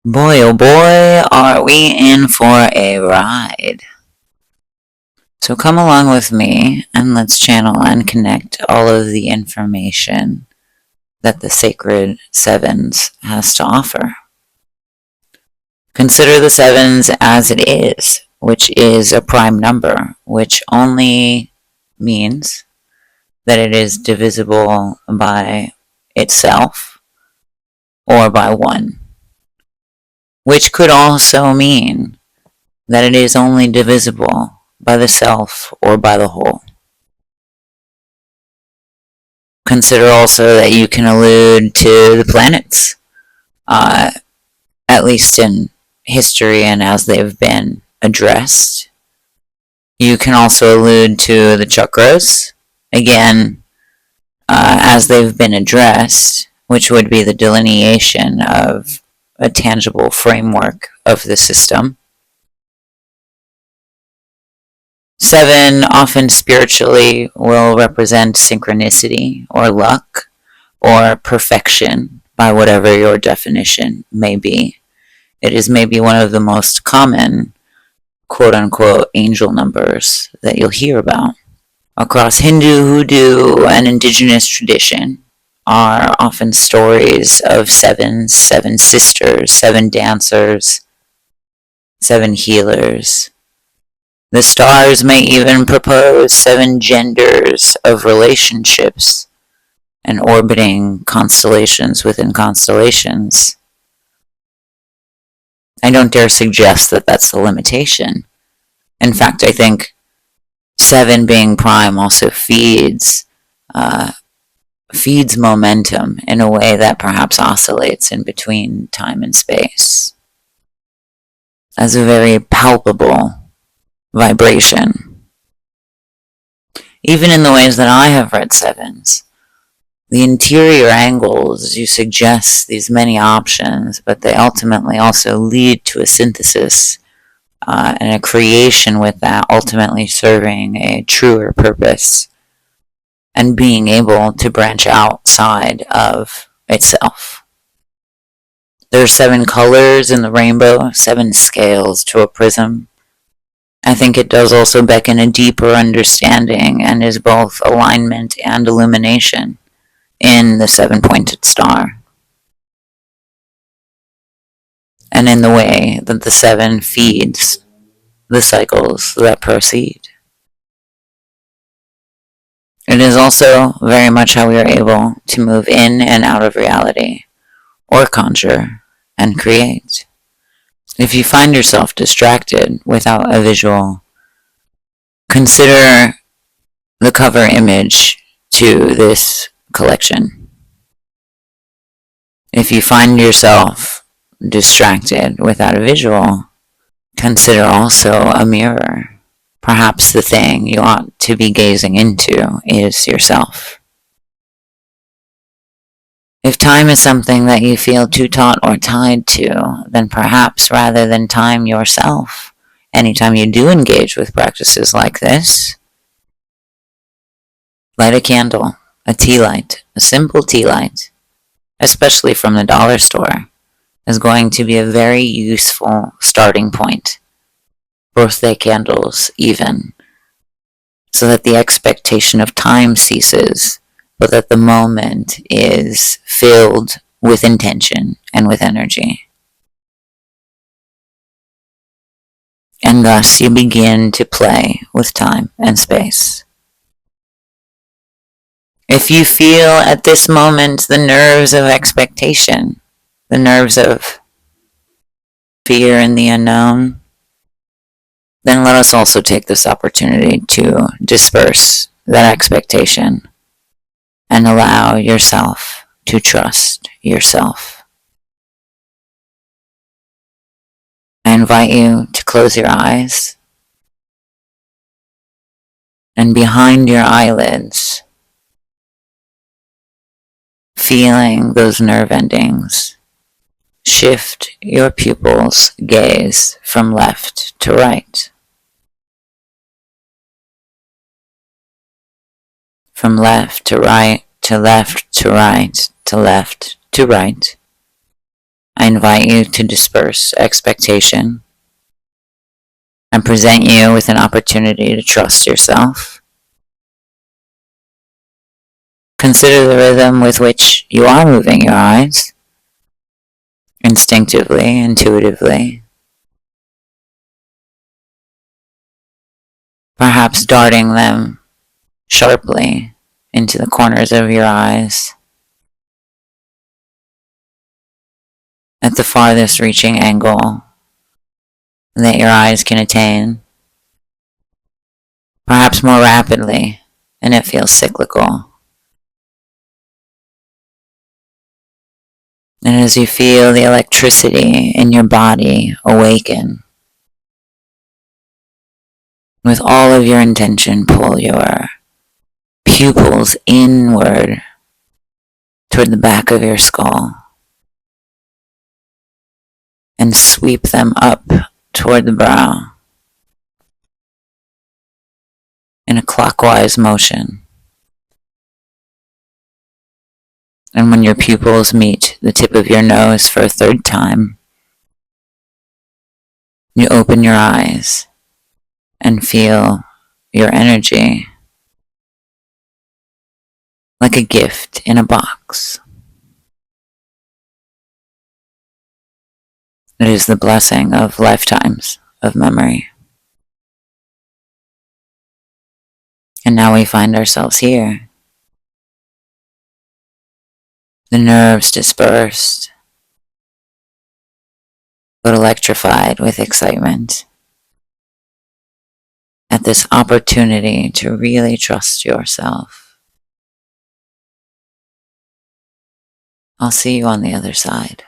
Boy, oh boy, are we in for a ride. So come along with me and let's channel and connect all of the information that the sacred sevens has to offer. Consider the sevens as it is, which is a prime number, which only means that it is divisible by itself or by 1. Which could also mean that it is only divisible by the self or by the whole. Consider also that you can allude to the planets, at least in history and as they've been addressed. You can also allude to the chakras, again, as they've been addressed, which would be the delineation of a tangible framework of the system. 7 often spiritually will represent synchronicity or luck or perfection by whatever your definition may be. It is maybe one of the most common quote-unquote angel numbers that you'll hear about. Across Hindu, Hoodoo, and indigenous tradition are often stories of 7 sisters, 7 dancers, 7 healers. The stars may even propose 7 genders of relationships and orbiting constellations within constellations. I don't dare suggest that that's the limitation. In fact, I think 7 being prime also feeds momentum in a way that perhaps oscillates in between time and space as a very palpable vibration. Even in the ways that I have read 7s, the interior angles, you suggest these many options, but they ultimately also lead to a synthesis and a creation with that, ultimately serving a truer purpose and being able to branch outside of itself. There are 7 colors in the rainbow, 7 scales to a prism. I think it does also beckon a deeper understanding and is both alignment and illumination in the 7-pointed star, and in the way that the 7 feeds the cycles that proceed. It is also very much how we are able to move in and out of reality, or conjure and create. If you find yourself distracted without a visual, consider the cover image to this collection. If you find yourself distracted without a visual, consider also a mirror. Perhaps the thing you ought to be gazing into is yourself. If time is something that you feel too taut or tied to, then perhaps rather than time yourself, anytime you do engage with practices like this, light a candle, a tea light, a simple tea light, especially from the dollar store, is going to be a very useful starting point. Birthday candles even, so that the expectation of time ceases, but that the moment is filled with intention and with energy. And thus you begin to play with time and space. If you feel at this moment the nerves of expectation, the nerves of fear and the unknown, then let us also take this opportunity to disperse that expectation and allow yourself to trust yourself. I invite you to close your eyes, and behind your eyelids, feeling those nerve endings, shift your pupils' gaze from left to right. From left to right, to left to right, to left to right. I invite invite you to disperse expectation and present you with an opportunity to trust yourself. Consider the rhythm with which you are moving your eyes, instinctively, intuitively, perhaps darting them sharply into the corners of your eyes at the farthest reaching angle that your eyes can attain, perhaps more rapidly, and it feels cyclical. And as you feel the electricity in your body awaken, with all of your intention, pull your pupils inward toward the back of your skull and sweep them up toward the brow in a clockwise motion. And when your pupils meet the tip of your nose for a third time, you open your eyes and feel your energy like a gift in a box. It is the blessing of lifetimes of memory. And now we find ourselves here. The nerves dispersed, but electrified with excitement at this opportunity to really trust yourself. I'll see you on the other side.